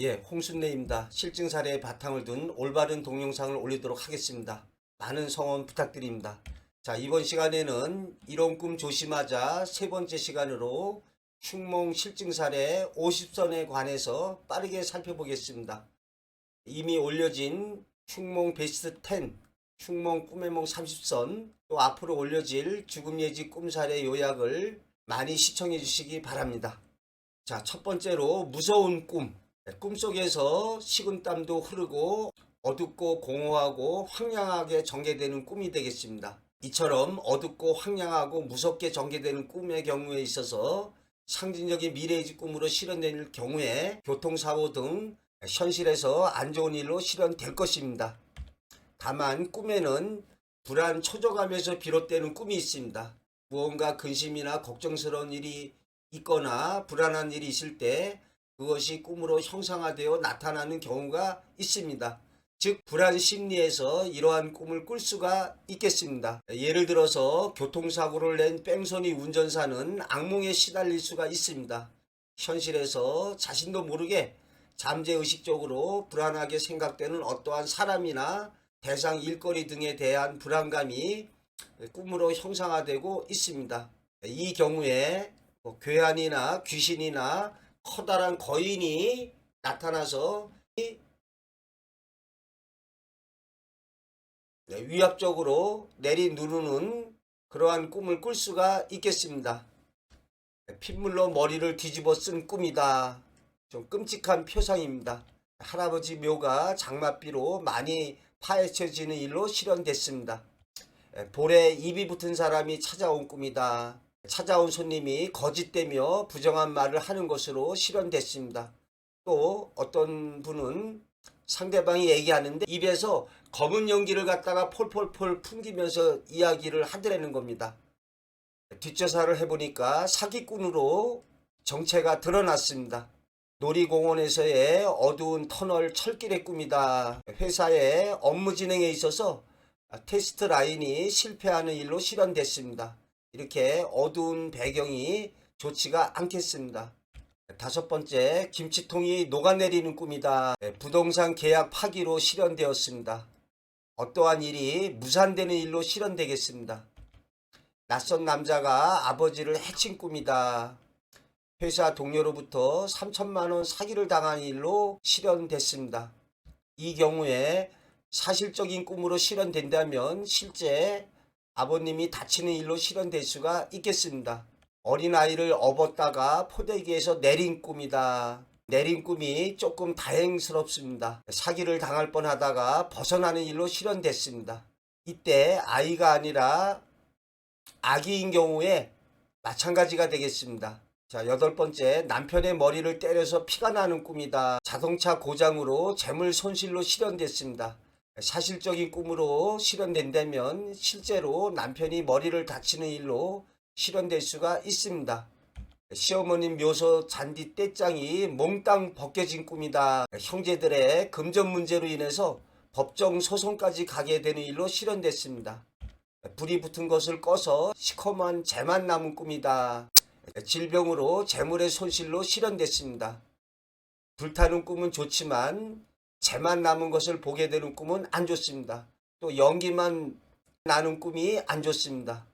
예, 홍순례입니다. 실증 사례의 바탕을 둔 올바른 동영상을 올리도록 하겠습니다. 많은 성원 부탁드립니다. 자, 이번 시간에는 이런 꿈 조심하자 세 번째 시간으로 흉몽 실증 사례 50선에 관해서 빠르게 살펴보겠습니다. 이미 올려진 흉몽 베스트 10, 흉몽 꿈의 몽 30선, 또 앞으로 올려질 죽음 예지 꿈 사례 요약을 많이 시청해 주시기 바랍니다. 자, 첫 번째로 무서운 꿈. 꿈속에서 식은땀도 흐르고 어둡고 공허하고 황량하게 전개되는 꿈이 되겠습니다. 이처럼 어둡고 황량하고 무섭게 전개되는 꿈의 경우에 있어서 상징적인 미래의 꿈으로 실현될 경우에 교통사고 등 현실에서 안 좋은 일로 실현될 것입니다. 다만 꿈에는 불안 초조감에서 비롯되는 꿈이 있습니다. 무언가 근심이나 걱정스러운 일이 있거나 불안한 일이 있을 때 그것이 꿈으로 형상화되어 나타나는 경우가 있습니다. 즉 불안 심리에서 이러한 꿈을 꿀 수가 있겠습니다. 예를 들어서 교통사고를 낸 뺑소니 운전사는 악몽에 시달릴 수가 있습니다. 현실에서 자신도 모르게 잠재의식적으로 불안하게 생각되는 어떠한 사람이나 대상 일거리 등에 대한 불안감이 꿈으로 형상화되고 있습니다. 이 경우에 괴한이나 귀신이나 커다란 거인이 나타나서 위압적으로 내리누르는 그러한 꿈을 꿀 수가 있겠습니다. 핏물로 머리를 뒤집어 쓴 꿈이다. 좀 끔찍한 표상입니다. 할아버지 묘가 장맛비로 많이 파헤쳐지는 일로 실현됐습니다. 볼에 입이 붙은 사람이 찾아온 꿈이다. 찾아온 손님이 거짓되며 부정한 말을 하는 것으로 실현됐습니다. 또 어떤 분은 상대방이 얘기하는데 입에서 검은 연기를 갖다가 폴폴폴 풍기면서 이야기를 하더라는 겁니다. 뒷조사를 해보니까 사기꾼으로 정체가 드러났습니다. 놀이공원에서의 어두운 터널 철길의 꿈이다. 회사의 업무 진행에 있어서 테스트 라인이 실패하는 일로 실현됐습니다. 이렇게 어두운 배경이 좋지가 않겠습니다. 다섯 번째, 김치통이 녹아내리는 꿈이다. 부동산 계약 파기로 실현되었습니다. 어떠한 일이 무산되는 일로 실현되겠습니다. 낯선 남자가 아버지를 해친 꿈이다. 회사 동료로부터 3천만 원 사기를 당한 일로 실현됐습니다. 이 경우에 사실적인 꿈으로 실현된다면 실제 아버님이 다치는 일로 실현될 수가 있겠습니다. 어린아이를 업었다가 포대기에서 내린 꿈이다. 내린 꿈이 조금 다행스럽습니다. 사기를 당할 뻔하다가 벗어나는 일로 실현됐습니다. 이때 아이가 아니라 아기인 경우에 마찬가지가 되겠습니다. 자, 여덟 번째, 남편의 머리를 때려서 피가 나는 꿈이다. 자동차 고장으로 재물 손실로 실현됐습니다. 사실적인 꿈으로 실현된다면 실제로 남편이 머리를 다치는 일로 실현될 수가 있습니다. 시어머님 묘소 잔디 떼장이 몽땅 벗겨진 꿈이다. 형제들의 금전 문제로 인해서 법정 소송까지 가게 되는 일로 실현됐습니다. 불이 붙은 것을 꺼서 시커먼 재만 남은 꿈이다. 질병으로 재물의 손실로 실현됐습니다. 불타는 꿈은 좋지만 재만 남은 것을 보게 되는 꿈은 안 좋습니다. 또 연기만 나는 꿈이 안 좋습니다.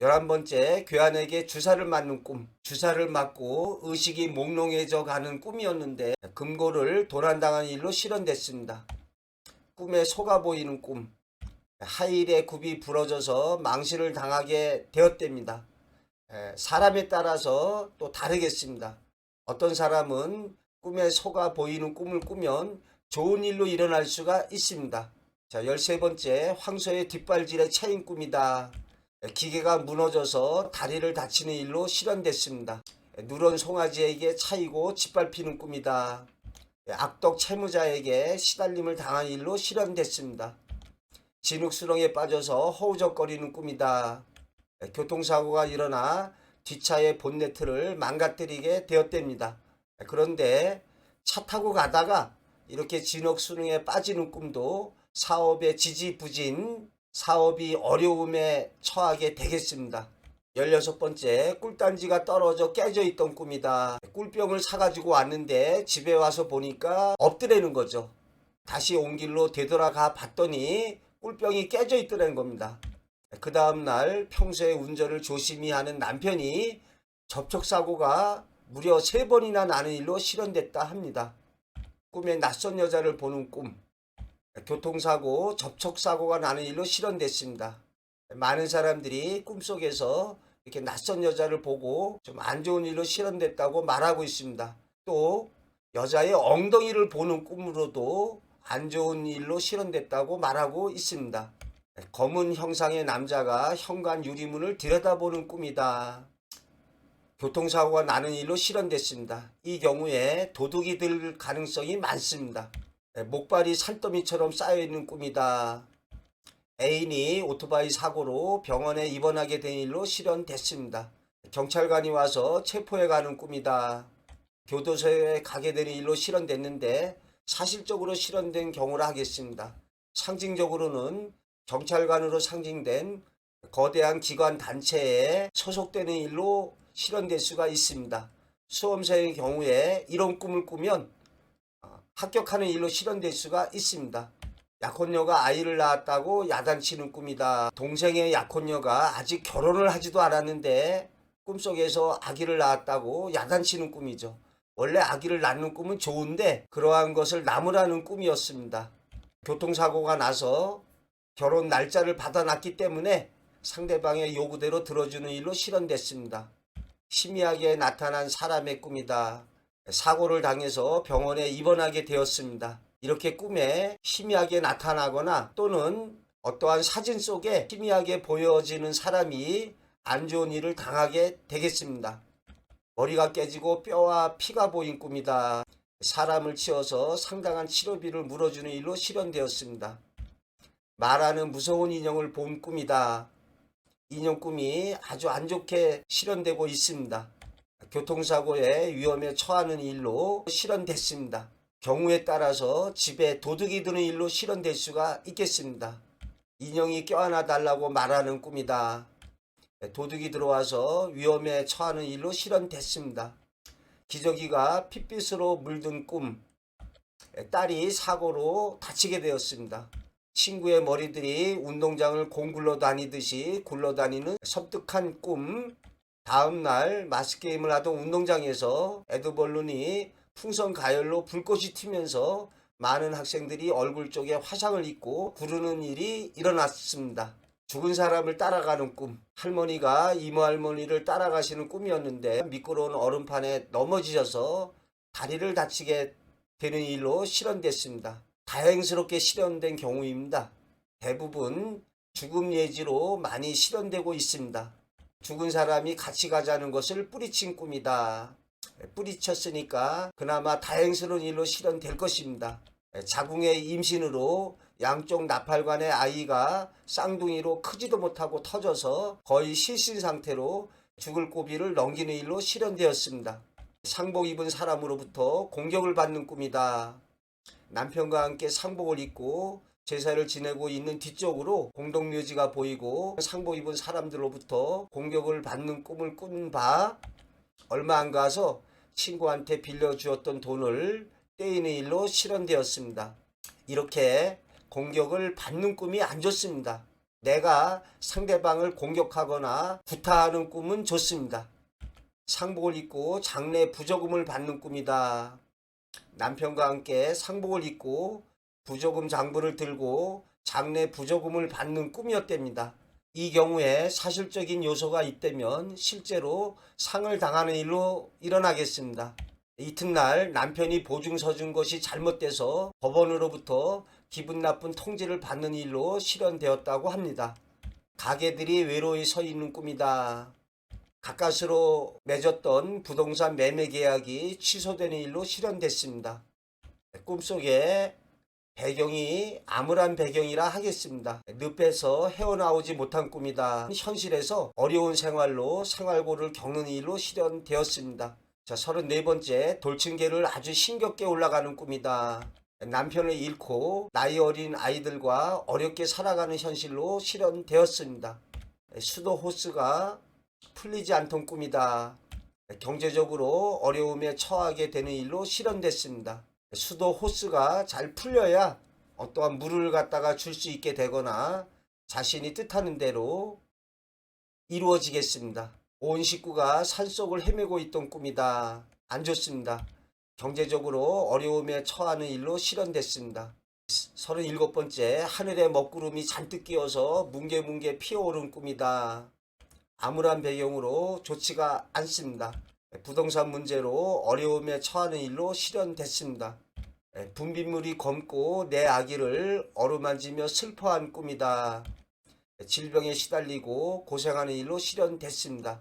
11번째, 괴한에게 주사를 맞는 꿈. 주사를 맞고 의식이 몽롱해져 가는 꿈이었는데 금고를 도난당한 일로 실현됐습니다. 꿈에 속아 보이는 꿈. 하일의 굽이 부러져서 망신을 당하게 되었답니다. 사람에 따라서 또 다르겠습니다. 어떤 사람은 꿈에 속아 보이는 꿈을 꾸면 좋은 일로 일어날 수가 있습니다. 자, 13번째, 황소의 뒷발질에 차인 꿈이다. 기계가 무너져서 다리를 다치는 일로 실현됐습니다. 누런 송아지에게 차이고 짓밟히는 꿈이다. 악덕 채무자에게 시달림을 당한 일로 실현됐습니다. 진흙수렁에 빠져서 허우적거리는 꿈이다. 교통사고가 일어나 뒷차의 본네트를 망가뜨리게 되었답니다. 그런데 차 타고 가다가 이렇게 진흙수렁에 빠지는 꿈도 사업의 지지부진, 사업이 어려움에 처하게 되겠습니다. 16번째, 꿀단지가 떨어져 깨져 있던 꿈이다. 꿀병을 사가지고 왔는데 집에 와서 보니까 없더라는 거죠. 다시 온 길로 되돌아가 봤더니 꿀병이 깨져 있더라는 겁니다. 그 다음날 평소에 운전을 조심히 하는 남편이 접촉사고가 무려 3번이나 나는 일로 실현됐다 합니다. 꿈에 낯선 여자를 보는 꿈, 교통사고, 접촉사고가 나는 일로 실현됐습니다. 많은 사람들이 꿈속에서 이렇게 낯선 여자를 보고 좀 안 좋은 일로 실현됐다고 말하고 있습니다. 또 여자의 엉덩이를 보는 꿈으로도 안 좋은 일로 실현됐다고 말하고 있습니다. 검은 형상의 남자가 현관 유리문을 들여다보는 꿈이다. 교통사고가 나는 일로 실현됐습니다. 이 경우에 도둑이 들 가능성이 많습니다. 목발이 산더미처럼 쌓여있는 꿈이다. 애인이 오토바이 사고로 병원에 입원하게 된 일로 실현됐습니다. 경찰관이 와서 체포해 가는 꿈이다. 교도소에 가게 되는 일로 실현됐는데 사실적으로 실현된 경우라 하겠습니다. 상징적으로는 경찰관으로 상징된 거대한 기관 단체에 소속되는 일로 실현될 수가 있습니다. 수험생의 경우에 이런 꿈을 꾸면 합격하는 일로 실현될 수가 있습니다. 약혼녀가 아이를 낳았다고 야단치는 꿈이다. 동생의 약혼녀가 아직 결혼을 하지도 않았는데 꿈속에서 아기를 낳았다고 야단치는 꿈이죠. 원래 아기를 낳는 꿈은 좋은데 그러한 것을 나무라는 꿈이었습니다. 교통사고가 나서 결혼 날짜를 받아놨기 때문에 상대방의 요구대로 들어주는 일로 실현됐습니다. 희미하게 나타난 사람의 꿈이다. 사고를 당해서 병원에 입원하게 되었습니다. 이렇게 꿈에 희미하게 나타나거나 또는 어떠한 사진 속에 희미하게 보여지는 사람이 안 좋은 일을 당하게 되겠습니다. 머리가 깨지고 뼈와 피가 보인 꿈이다. 사람을 치어서 상당한 치료비를 물어주는 일로 실현되었습니다. 말하는 무서운 인형을 본 꿈이다. 인형 꿈이 아주 안 좋게 실현되고 있습니다. 교통사고의 위험에 처하는 일로 실현됐습니다. 경우에 따라서 집에 도둑이 드는 일로 실현될 수가 있겠습니다. 인형이 껴안아 달라고 말하는 꿈이다. 도둑이 들어와서 위험에 처하는 일로 실현됐습니다. 기저귀가 핏빛으로 물든 꿈, 딸이 사고로 다치게 되었습니다. 친구의 머리들이 운동장을 공굴러 다니듯이 굴러다니는 섬뜩한 꿈. 다음날 마스게임을 하던 운동장에서 에드벌룬이 풍선 가열로 불꽃이 튀면서 많은 학생들이 얼굴 쪽에 화상을 입고 구르는 일이 일어났습니다. 죽은 사람을 따라가는 꿈. 할머니가 이모 할머니를 따라가시는 꿈이었는데 미끄러운 얼음판에 넘어지셔서 다리를 다치게 되는 일로 실현됐습니다. 다행스럽게 실현된 경우입니다. 대부분 죽음 예지로 많이 실현되고 있습니다. 죽은 사람이 같이 가자는 것을 뿌리친 꿈이다. 뿌리쳤으니까 그나마 다행스러운 일로 실현될 것입니다. 자궁의 임신으로 양쪽 나팔관의 아이가 쌍둥이로 크지도 못하고 터져서 거의 실신 상태로 죽을 고비를 넘기는 일로 실현되었습니다. 상복 입은 사람으로부터 공격을 받는 꿈이다. 남편과 함께 상복을 입고 제사를 지내고 있는 뒤쪽으로 공동묘지가 보이고 상복 입은 사람들로부터 공격을 받는 꿈을 꾼 바 얼마 안 가서 친구한테 빌려주었던 돈을 떼이는 일로 실현되었습니다. 이렇게 공격을 받는 꿈이 안 좋습니다. 내가 상대방을 공격하거나 구타하는 꿈은 좋습니다. 상복을 입고 장래 부조금을 받는 꿈이다. 남편과 함께 상복을 입고 부조금 장부를 들고 장래 부조금을 받는 꿈이었답니다. 이 경우에 사실적인 요소가 있다면 실제로 상을 당하는 일로 일어나겠습니다. 이튿날 남편이 보증서 준 것이 잘못돼서 법원으로부터 기분 나쁜 통지를 받는 일로 실현되었다고 합니다. 가게들이 외로이 서 있는 꿈이다. 가까스로 맺었던 부동산 매매 계약이 취소되는 일로 실현됐습니다. 꿈속에 배경이 암울한 배경이라 하겠습니다. 늪에서 헤어나오지 못한 꿈이다. 현실에서 어려운 생활로 생활고를 겪는 일로 실현되었습니다. 자, 34번째, 돌층계를 아주 힘겹게 올라가는 꿈이다. 남편을 잃고 나이 어린 아이들과 어렵게 살아가는 현실로 실현되었습니다. 수도 호스가 풀리지 않던 꿈이다. 경제적으로 어려움에 처하게 되는 일로 실현됐습니다. 수도 호스가 잘 풀려야 어떠한 물을 갖다가 줄 수 있게 되거나 자신이 뜻하는 대로 이루어지겠습니다. 온 식구가 산속을 헤매고 있던 꿈이다. 안 좋습니다. 경제적으로 어려움에 처하는 일로 실현됐습니다. 37번째, 하늘에 먹구름이 잔뜩 끼어서 뭉게뭉게 피어오른 꿈이다. 암울한 배경으로 좋지가 않습니다. 부동산 문제로 어려움에 처하는 일로 실현됐습니다. 분비물이 검고 내 아기를 어루만지며 슬퍼한 꿈이다. 질병에 시달리고 고생하는 일로 실현됐습니다.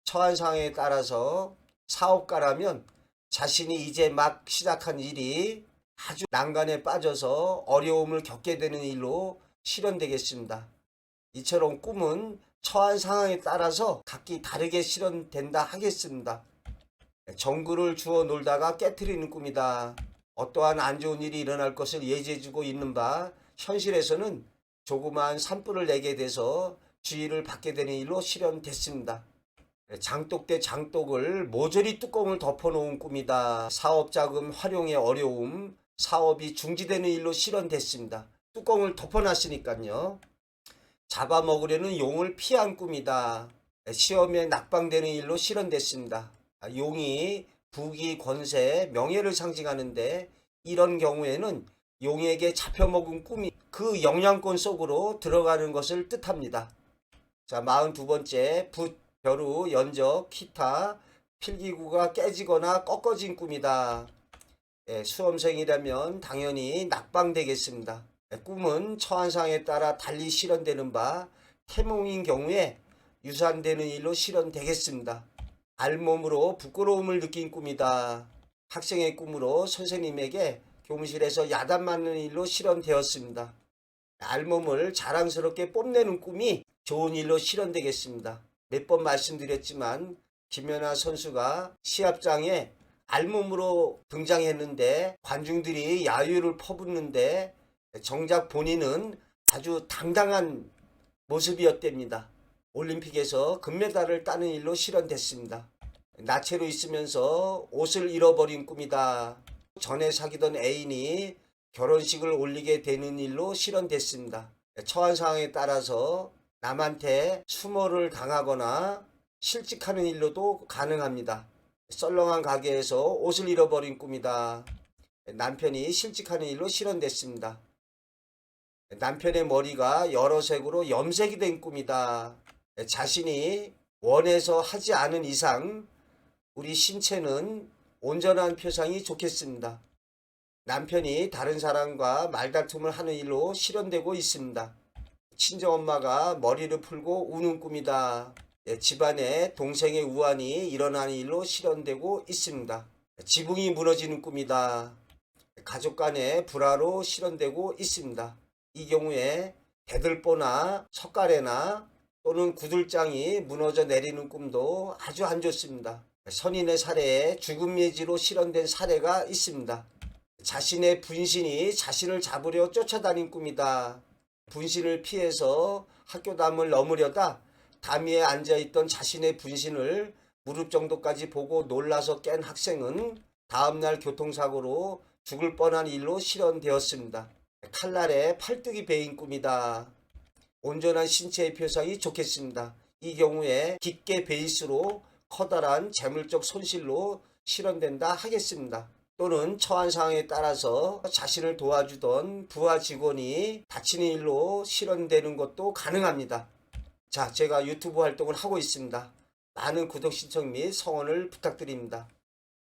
처한 상황에 따라서 사업가라면 자신이 이제 막 시작한 일이 아주 난간에 빠져서 어려움을 겪게 되는 일로 실현되겠습니다. 이처럼 꿈은 처한 상황에 따라서 각기 다르게 실현된다 하겠습니다. 정글을 주워 놀다가 깨트리는 꿈이다. 어떠한 안 좋은 일이 일어날 것을 예지해주고 있는 바 현실에서는 조그마한 산불을 내게 돼서 주의를 받게 되는 일로 실현됐습니다. 장독 대 장독을 모조리 뚜껑을 덮어놓은 꿈이다. 사업자금 활용의 어려움, 사업이 중지되는 일로 실현됐습니다. 뚜껑을 덮어놨으니까요. 잡아먹으려는 용을 피한 꿈이다. 시험에 낙방되는 일로 실현됐습니다. 용이 부귀, 권세, 명예를 상징하는데 이런 경우에는 용에게 잡혀먹은 꿈이 그 영향권 속으로 들어가는 것을 뜻합니다. 자, 42번째, 붓, 벼루, 연적, 기타, 필기구가 깨지거나 꺾어진 꿈이다. 수험생이라면 당연히 낙방되겠습니다. 꿈은 처한상에 따라 달리 실현되는 바 태몽인 경우에 유산되는 일로 실현되겠습니다. 알몸으로 부끄러움을 느낀 꿈이다. 학생의 꿈으로 선생님에게 교무실에서 야단 맞는 일로 실현되었습니다. 알몸을 자랑스럽게 뽐내는 꿈이 좋은 일로 실현되겠습니다. 몇 번 말씀드렸지만 김연아 선수가 시합장에 알몸으로 등장했는데 관중들이 야유를 퍼붓는데 정작 본인은 아주 당당한 모습이었답니다. 올림픽에서 금메달을 따는 일로 실현됐습니다. 나체로 있으면서 옷을 잃어버린 꿈이다. 전에 사귀던 애인이 결혼식을 올리게 되는 일로 실현됐습니다. 처한 상황에 따라서 남한테 수모를 당하거나 실직하는 일로도 가능합니다. 썰렁한 가게에서 옷을 잃어버린 꿈이다. 남편이 실직하는 일로 실현됐습니다. 남편의 머리가 여러 색으로 염색이 된 꿈이다. 자신이 원해서 하지 않은 이상 우리 신체는 온전한 표상이 좋겠습니다. 남편이 다른 사람과 말다툼을 하는 일로 실현되고 있습니다. 친정엄마가 머리를 풀고 우는 꿈이다. 집안에 동생의 우환이 일어나는 일로 실현되고 있습니다. 지붕이 무너지는 꿈이다. 가족 간의 불화로 실현되고 있습니다. 이 경우에 대들보나 석가래나 또는 구들장이 무너져 내리는 꿈도 아주 안 좋습니다. 선인의 사례에 죽음 예지로 실현된 사례가 있습니다. 자신의 분신이 자신을 잡으려 쫓아다닌 꿈이다. 분신을 피해서 학교담을 넘으려다 담 위에 앉아있던 자신의 분신을 무릎 정도까지 보고 놀라서 깬 학생은 다음날 교통사고로 죽을 뻔한 일로 실현되었습니다. 칼날에 팔뚝이 베인 꿈이다. 온전한 신체의 표상이 좋겠습니다. 이 경우에 깊게 베일수록 커다란 재물적 손실로 실현된다 하겠습니다. 또는 처한 상황에 따라서 자신을 도와주던 부하 직원이 다치는 일로 실현되는 것도 가능합니다. 자, 제가 유튜브 활동을 하고 있습니다. 많은 구독 신청 및 성원을 부탁드립니다.